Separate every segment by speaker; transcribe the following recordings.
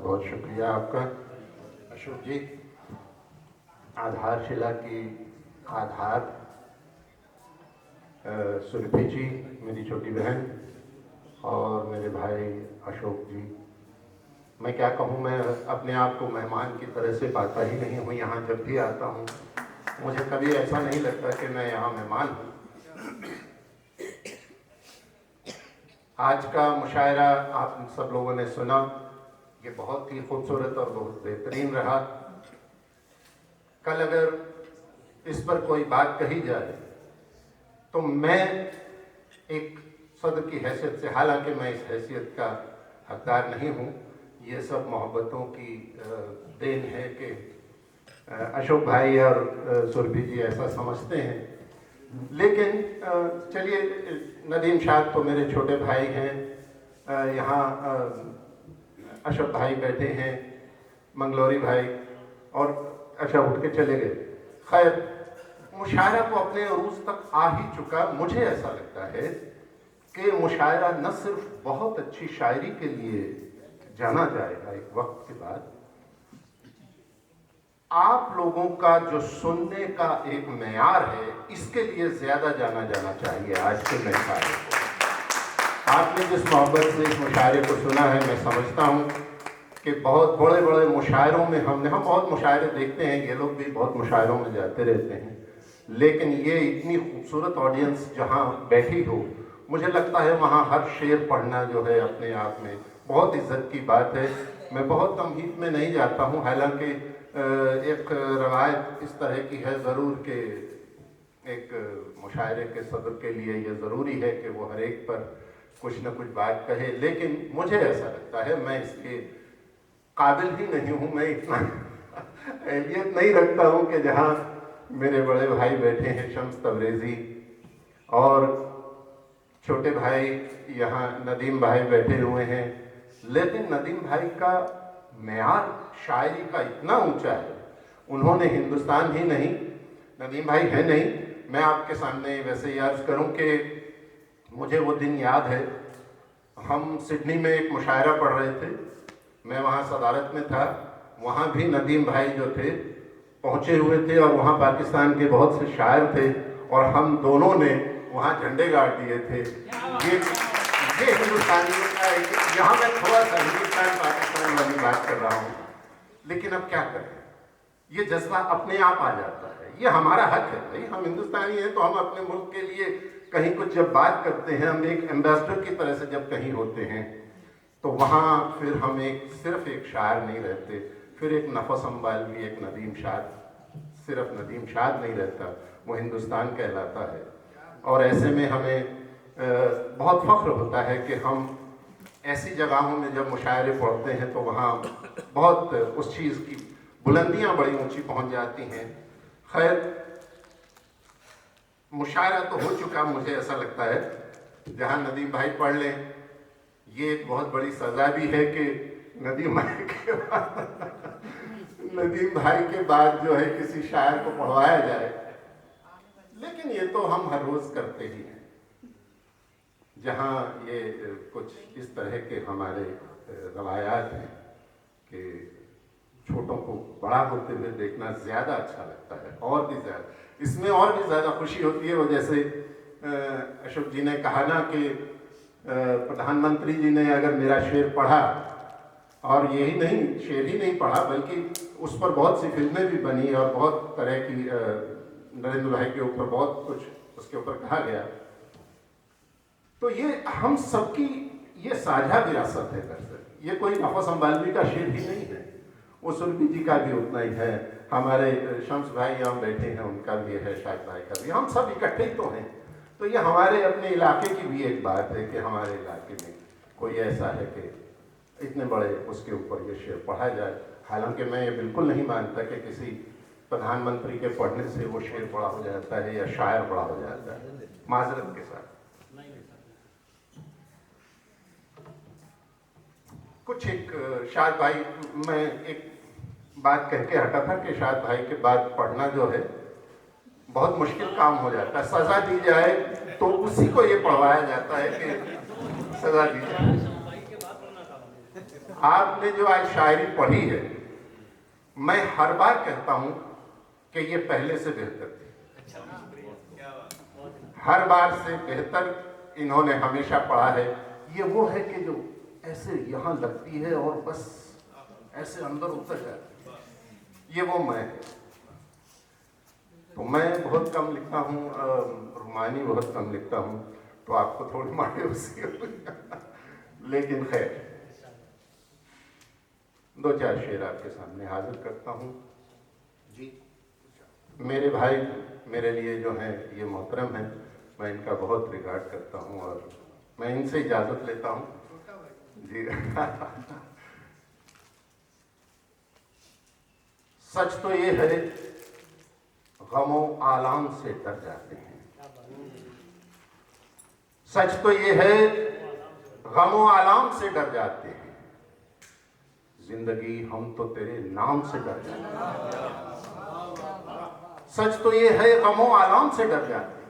Speaker 1: बहुत शुक्रिया आपका अशोक जी। आधारशिला की आधार सुरभि जी, मेरी छोटी बहन, और मेरे भाई अशोक जी। मैं क्या कहूँ, मैं अपने आप को मेहमान की तरह से पाता ही नहीं हूँ। यहाँ जब भी आता हूँ मुझे कभी ऐसा नहीं लगता कि मैं यहाँ मेहमान हूँ। आज का मुशायरा आप सब लोगों ने सुना, ये बहुत ही खूबसूरत और बहुत बेहतरीन रहा। कल अगर इस पर कोई बात कही जाए तो मैं एक सदर की हैसियत से, हालांकि मैं इस हैसियत का हकदार नहीं हूँ, ये सब मोहब्बतों की देन है कि अशोक भाई और सुरभि जी ऐसा समझते हैं। लेकिन चलिए, नदीम शाह तो मेरे छोटे भाई हैं, यहाँ अशोक भाई बैठे हैं, मंगलोरी भाई, और अच्छा उठ के चले गए। खैर, मुशायरा को अपने अरूज तक आ ही चुका। मुझे ऐसा लगता है कि मुशायरा न सिर्फ बहुत अच्छी शायरी के लिए जाना जाएगा एक वक्त के बाद, आप लोगों का जो सुनने का एक मेयार है इसके लिए ज्यादा जाना जाना चाहिए आज के मुशायरे को। आपने जिस मोहब्बत से इस मुशायरे को सुना है, मैं समझता हूँ कि बहुत बड़े बड़े मुशायरों में हम बहुत मुशायरे देखते हैं, ये लोग भी बहुत मुशायरों में जाते रहते हैं, लेकिन ये इतनी खूबसूरत ऑडियंस जहाँ बैठी हो, मुझे लगता है वहाँ हर शेर पढ़ना जो है अपने आप में बहुत इज्जत की बात है। मैं बहुत तमहीद में नहीं जाता हूँ, हालांकि एक रवायत इस तरह की है ज़रूर कि एक मुशायरे के सदर के लिए ये ज़रूरी है कि वो हर एक पर कुछ न कुछ बात कहे, लेकिन मुझे ऐसा लगता है मैं इसके काबिल ही नहीं हूँ, मैं इतना अहलियत नहीं रखता हूँ कि जहाँ मेरे बड़े भाई बैठे हैं शम्स तबरेज़ी और छोटे भाई यहाँ नदीम भाई बैठे हुए हैं, लेकिन नदीम भाई का मेयार शायरी का इतना ऊंचा है। उन्होंने हिंदुस्तान ही नहीं, नदीम भाई है नहीं, मैं आपके सामने वैसे याद करूं कि मुझे वो दिन याद है, हम सिडनी में एक मुशायरा पढ़ रहे थे, मैं वहाँ सदारत में था, वहाँ भी नदीम भाई जो थे पहुँचे हुए थे और वहाँ पाकिस्तान के बहुत से शायर थे और हम दोनों ने वहाँ झंडे गाड़ दिए थे। ये हिंदुस्तानियों का, यहाँ मैं थोड़ा सा हिंदुस्तान पाकिस्तान वाली बात कर रहा हूँ, लेकिन अब क्या करें, ये जज्बा अपने आप आ जाता है, ये हमारा हक है भाई, हम हिंदुस्तानी हैं तो हम अपने मुल्क के लिए कहीं कुछ जब बात करते हैं, हम एक एम्बेसडर की तरह से जब कहीं होते हैं तो वहाँ फिर हम सिर्फ एक शायर नहीं रहते, फिर एक नफस अम्बालवी, एक नदीम शाद, सिर्फ नदीम शाद नहीं रहता, वो हिंदुस्तान कहलाता है। और ऐसे में हमें बहुत फख्र होता है कि हम ऐसी जगहों में जब मुशायरे पढ़ते हैं तो वहाँ बहुत उस चीज़ की बुलंदियाँ बड़ी ऊंची पहुँच जाती हैं। खैर, मुशायरा तो हो चुका, मुझे ऐसा लगता है जहाँ नदीम भाई पढ़ लें, ये एक बहुत बड़ी सजा भी है कि नदीम भाई के बाद जो है किसी शायर को पढ़वाया जाए, लेकिन ये तो हम हर रोज़ करते ही हैं। जहाँ ये कुछ इस तरह के हमारे रवायात हैं कि छोटों को बड़ा होते हुए देखना ज़्यादा अच्छा लगता है, और भी ज़्यादा, इसमें और भी ज़्यादा खुशी होती है। वो जैसे अशोक जी ने कहा ना कि प्रधानमंत्री जी ने अगर मेरा शेर पढ़ा, और यही नहीं, शेर ही नहीं पढ़ा बल्कि उस पर बहुत सी फिल्में भी बनी और बहुत तरह की नरेंद्र भाई के ऊपर बहुत कुछ उसके ऊपर कहा गया, तो ये हम सबकी ये साझा विरासत है। दरअसल ये कोई नफस अम्बालवी का शेर ही नहीं है, वो सुरभि जी का भी उतना ही है, हमारे शम्स भाई यहाँ बैठे हैं उनका भी है, शाहिद भाई का भी, हम सब इकट्ठे ही तो हैं। तो ये हमारे अपने इलाके की भी एक बात है कि हमारे इलाके में कोई ऐसा है कि इतने बड़े उसके ऊपर ये शेर पढ़ा जाए। हालांकि मैं ये बिल्कुल नहीं मानता कि किसी प्रधानमंत्री के पढ़ने से वो शेर बड़ा हो जाता है या शायर बड़ा हो जाता है, माजरत के साथ। कुछ एक शाहिद भाई, मैं एक बात कह के हटा था कि शाहिद भाई के बाद पढ़ना जो है बहुत मुश्किल काम हो जाता है, सजा दी जाए तो उसी को ये पढ़वाया जाता है कि सजा दी जाए। आपने जो आज शायरी पढ़ी है, मैं हर बार कहता हूं कि ये पहले से बेहतर थी। हर बार से बेहतर इन्होंने हमेशा पढ़ा है। ये वो है कि जो ऐसे यहाँ लगती है और बस ऐसे अंदर उतर जाती है, ये वो मैं है। तो मैं बहुत कम लिखता हूँ, रुमानी बहुत कम लिखता हूँ, तो आपको थोड़ी मायूसी होगी लेकिन खैर, दो चार शेर आपके सामने हाजिर करता हूँ। जी, मेरे भाई मेरे लिए जो है ये मोहतरम है, मैं इनका बहुत रिगार्ड करता हूँ और मैं इनसे इजाज़त लेता हूँ। जी सच तो ये है, गमो आलाम से डर जाते हैं। सच तो ये है, गमो आलाम से डर जाते हैं। जिंदगी हम तो तेरे नाम से डर जाते हैं। सच तो ये है, गमो आलाम से डर जाते हैं।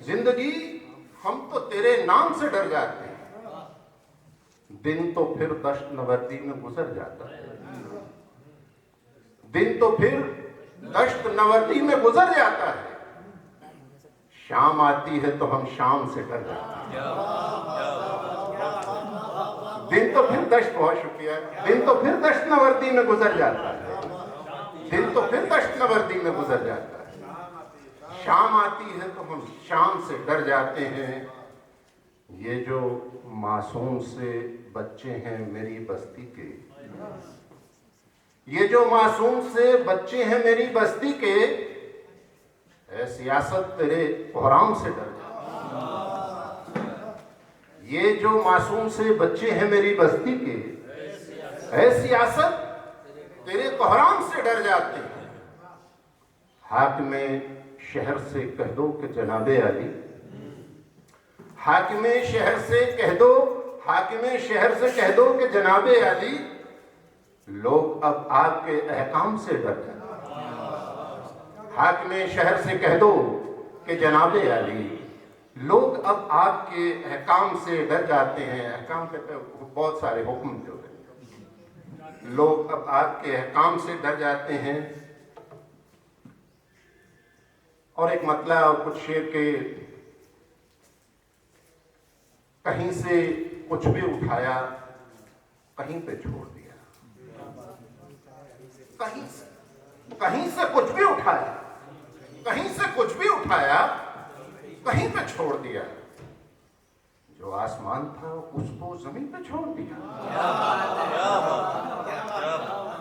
Speaker 1: जिंदगी हम तो तेरे नाम से डर जाते हैं। दिन तो फिर दश्त नवर्दी में गुजर जाता है। दिन तो फिर दश्त नवर्दी में गुजर जाता है। शाम आती है तो हम शाम से डर जाते हैं। दिन तो फिर दश्त, बहुत शुक्रिया, दिन तो फिर दश्त नवर्दी में गुजर जाता है। दिन तो फिर दश्त नवर्दी में गुजर जाता है। शाम आती है तो हम शाम से डर जाते हैं। ये जो मासूम से बच्चे हैं मेरी बस्ती के, ये जो मासूम से बच्चे हैं मेरी बस्ती के, ऐ सियासत तेरे कोहराम से डर जाते हैं। ये जो मासूम से बच्चे हैं मेरी बस्ती के, ऐ सियासत तेरे कोहराम से डर जाते हैं। हाकिमे शहर से कह दो कि जनाबे अली, हाकिमे शहर से कह दो, हाकिमे शहर से कह दो कि जनाबे अली, लोग अब आपके अहकाम से डर जाते हैं। हाकिमे शहर से कह दो कि जनाबे अली, लोग अब आपके अहकाम से डर जाते हैं। अहकाम कहते हैं बहुत सारे हुक्म जो है, लोग अब आपके अहकाम से डर जाते हैं। और एक मतला और कुछ शेर के, कहीं से कुछ भी उठाया कहीं पे छोड़ दिया। कहीं से कुछ भी उठाया, कहीं से कुछ भी उठाया कहीं पे छोड़ दिया। जो आसमान था उसको जमीन पे छोड़ दिया।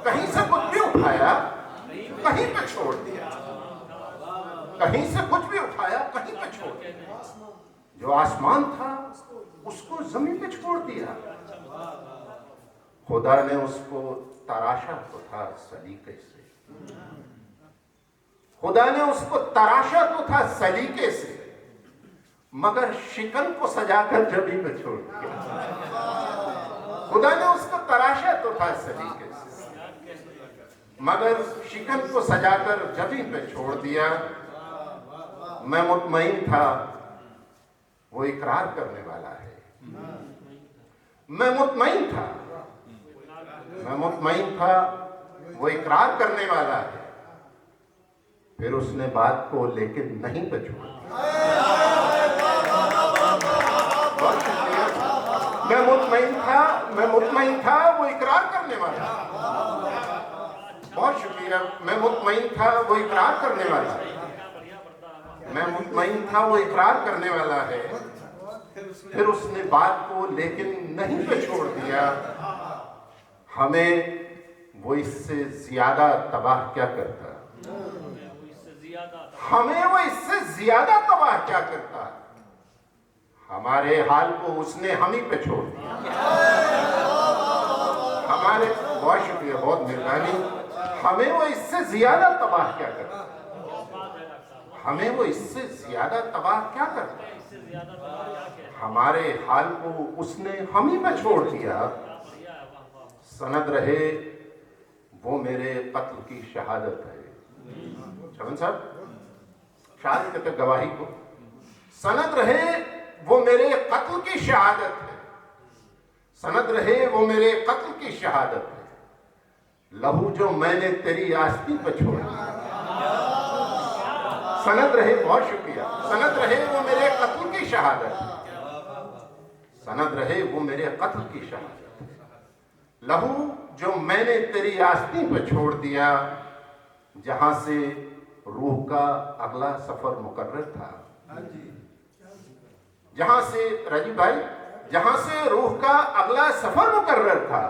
Speaker 1: कहीं से कुछ भी उठाया कहीं पे छोड़ दिया। कहीं से कुछ भी उठाया कहीं पे छोड़ दिया। जो आसमान था उसको जमीन पे छोड़ दिया। खुदा ने उसको तराशा तो था सलीके से, खुदा ने उसको तराशा तो था सलीके से, मगर शिकन को सजाकर जमीन पे छोड़ दिया। खुदा ने उसको तराशा तो था सलीके से, मगर शिकन को सजाकर जमीन पे छोड़ दिया। मैं मुतमईन था वो इकरार करने वाला है। मैं मुतमईन था, मैं मुतमईन था वो इकरार करने वाला है। फिर उसने बात को लेकिन नहीं पे छोड़ दिया। मैं मुतमईन था वो इकरार करने वाला। बहुत शुक्रिया। मैं मुतमईन था वो इकरार करने वाला है। मैं मुतमईन था वो इकरार करने वाला है। फिर उसने बात को लेकिन नहीं पे छोड़ दिया। हमें वो इससे ज्यादा तबाह क्या करता, हमें वो इससे ज्यादा तबाह क्या करता। हमारे हाल को उसने हम ही पे छोड़ दिया। हमारे, बहुत शुक्रिया, बहुत मेहरबानी। हमें वो इससे ज्यादा तबाह क्या करता, हमें वो इससे ज्यादा तबाह क्या करता। हमारे हाल को उसने हम ही पे छोड़ दिया। सनद रहे वो मेरे कत्ल की शहादत है। चमन साहब, शहादत कहते गवाही को। सनद रहे वो मेरे कत्ल की शहादत है। सनद रहे वो मेरे कत्ल की शहादत है, लहू जो मैंने तेरी आस्तीन पे छोड़ा। सनद रहे, बहुत शुक्रिया। सनद रहे वो मेरे कत्ल की शहादत है, सनद रहे वो मेरे कत्ल की शहादत है, लहू जो मैंने तेरी आस्तीन पे छोड़ दिया, जहां से रूह का अगला सफर मुकर्रर था। जहां से, राजीव भाई, जहां से रूह का अगला सफर मुकर्रर था,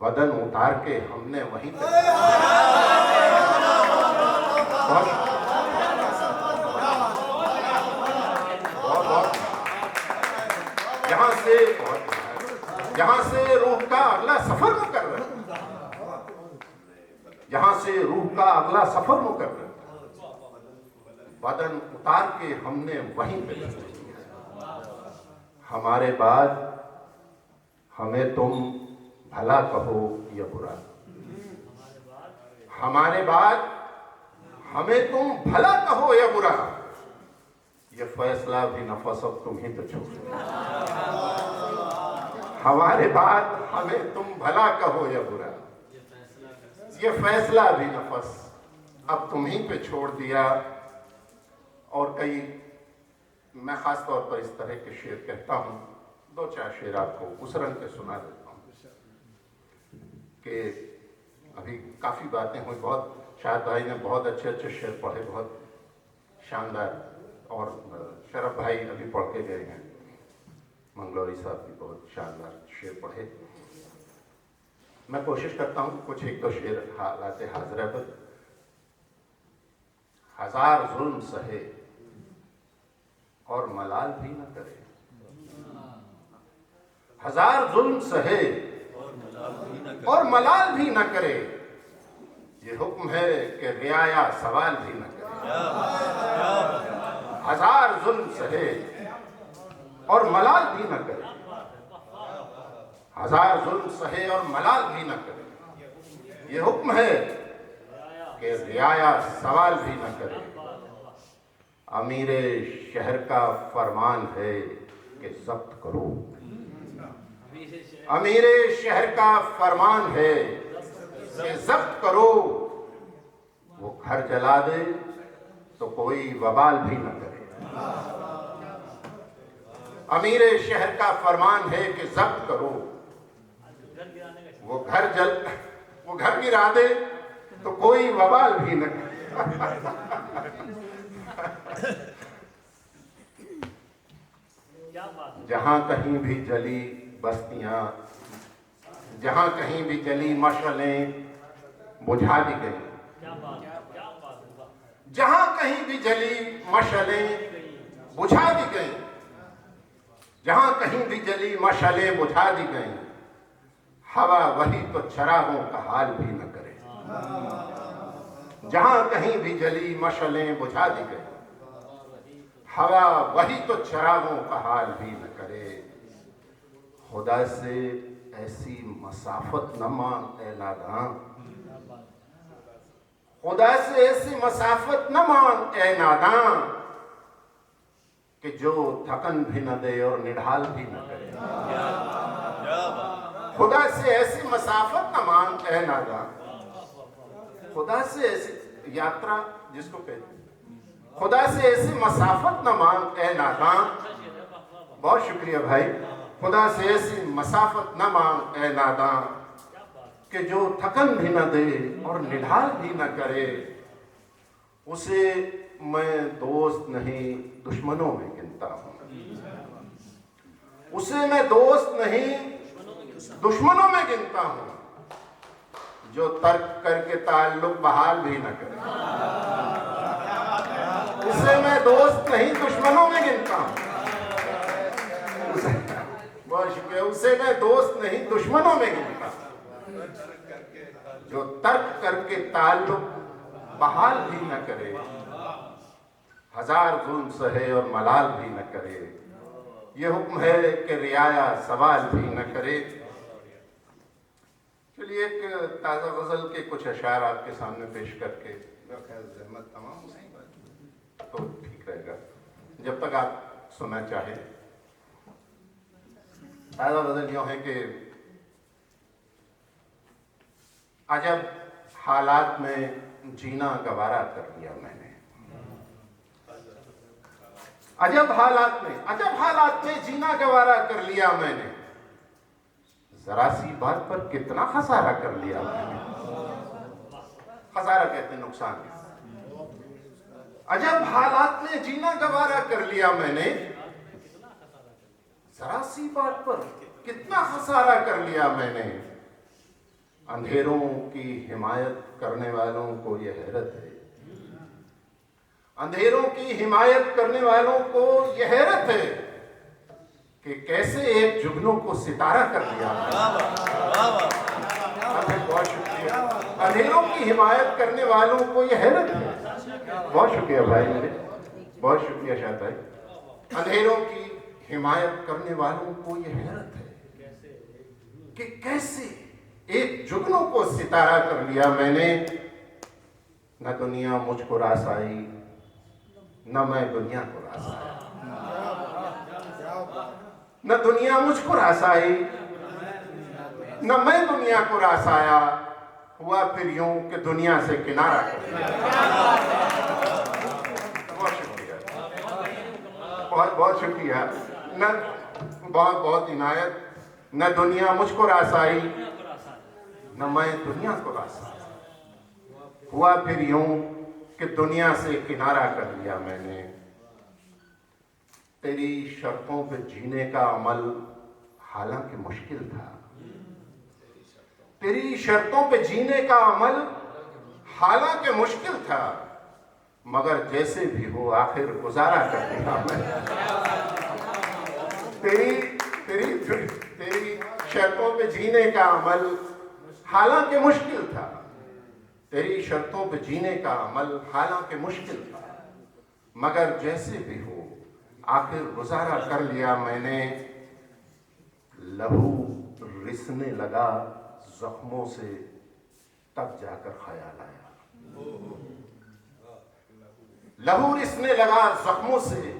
Speaker 1: बदन उतार के हमने वहीं तक जहां से रूह का अगला सफर मुकर्रर, जहां से रूह का अगला सफर मुकर्रर, बदन उतार के हमने वहीं पे कर दिया। हमारे बाद हमें तुम भला कहो या बुरा, हमारे बाद हमें तुम भला कहो या बुरा, ये फैसला भी नफस अब तुम ही तो छोड़ो। हमारे बाद हमें तुम भला कहो या बुरा, ये फैसला भी नफस अब तुम ही पे छोड़ दिया। और कई, मैं खास तौर पर इस तरह के शेर कहता हूँ, दो चार शेर आपको उस रंग के सुना देता हूँ कि अभी काफ़ी बातें हुई, बहुत शाहिद भाई ने बहुत अच्छे अच्छे शेर पढ़े, बहुत शानदार, और शरफ भाई अभी पढ़ के गए हैं, मंगलौरी साहब भी बहुत शानदार शेर पढ़े। मैं कोशिश करता हूँ कुछ एक दो शेर हालात हाजरा पर। हजार जुल्म सहे और मलाल भी न करे, हजार जुल्म सहे और मलाल भी न करे, ये हुक्म है कि रियाया सवाल भी न करे। हजार जुल्म सहे और मलाल भी न करे, हजार जुल्म सहे और मलाल भी न करे, ये हुक्म है कि रियाया सवाल भी न करे। अमीरे शहर का फरमान है कि जब्त करो, अमीरे शहर का फरमान है कि जब्त करो, वो घर जला दे तो कोई वबाल भी न करे। अमीरे शहर का फरमान है कि जब्त करो, वो घर गिरा दे तो कोई वबाल भी न करे। जहां कहीं भी जली बस्तियां, जहां कहीं भी जली मशअलें बुझा दी गई, जहां कहीं भी जली मशअलें बुझा दी गई, जहां कहीं भी जली मशअलें बुझा दी गई, हवा वही तो चरागों का हाल भी न करे। जहां कहीं भी जली मशअलें बुझा दी गई, हवा वही तो चरागों का हाल भी न करे। खुदा से ऐसी मसाफत न मांग ए नादान, खुदा से ऐसी मसाफत न मांग ए नादान, कि जो थकन भी न दे और निढाल भी न करे। खुदा से ऐसी मसाफत न मांग ए नादान, खुदा से ऐसी यात्रा जिसको कहते हैं, खुदा से ऐसी मसाफत न मांग ए नादान। बहुत शुक्रिया भाई। खुदा से ऐसी मसाफत न मांग ए नादान, कि जो थकन भी न दे और निढाल भी न करे, उसे मैं दोस्त नहीं दुश्मनों में गिनता हूँ, उसे मैं दोस्त नहीं दुश्मनों में गिनता हूँ, जो तर्क करके ताल्लुक बहाल भी न करे। उसे मैं दोस्त नहीं दुश्मनों में गिनता हूँ, बहुत शुक्रिया, उसे मैं दोस्त नहीं दुश्मनों में गिनता हूँ, जो तर्क करके ताल्लुक बहाल भी न करे, हजार जुल्म सहे और मलाल भी न करे, ये हुक्म है कि रियाया सवाल भी न करे। चलिए एक ताज़ा गज़ल के कुछ अशार आपके सामने पेश करके जहमत तमाम तो ठीक रहेगा, जब तक आप सुनना चाहें। शायद बदल यूँ है कि अजब हालात में जीना गवारा कर लिया मैंने। अजब हालात में जीना गवारा कर लिया मैंने। जरा सी बात पर कितना खसारा कर लिया मैंने। खसारा कहते हैं नुकसान। अजब हालात में जीना गवारा कर लिया मैंने। जरा सी बात पर कितना खसारा कर लिया मैंने। अंधेरों की हिमायत करने वालों को यह हैरत है। अंधेरों की हिमायत करने वालों को यह हैरत है कि कैसे एक जुगनू को सितारा कर लिया। बहुत शुक्रिया। अंधेरों की हिमायत करने वालों को यह हैरत है। बहुत शुक्रिया भाई मेरे, बहुत शुक्रिया शायद भाई। अंधेरों की हिमायत करने वालों को यह हैरत है कि कैसे एक जुगनू को सितारा कर लिया मैंने। न दुनिया मुझको रास आई, न मैं दुनिया को रास आया। न दुनिया मुझको रास आई, न मैं दुनिया को रास आया। हुआ फिर यूं कि दुनिया से किनारा कर लिया। बहुत शुक्रिया, बहुत बहुत शुक्रिया। न बहुत बहुत इनायत। न दुनिया मुझको रास आई, न मैं दुनिया को रास आया। हुआ फिर यूं कि दुनिया से किनारा कर लिया मैंने। तेरी शर्तों पे जीने का अमल हालांकि मुश्किल था। तेरी शर्तों पे जीने का अमल हालांकि मुश्किल था, मगर जैसे भी हो आखिर गुजारा कर लिया मैंने। तेरी शर्तों पे जीने का अमल हालांकि मुश्किल था। तेरी शर्तों पे जीने का अमल हालांकि मुश्किल था, मगर जैसे भी हो आखिर गुजारा कर लिया मैंने। लहू रिसने लगा जख्मों से, तब जाकर ख्याल आया। लहू रिसने लगा जख्मों से,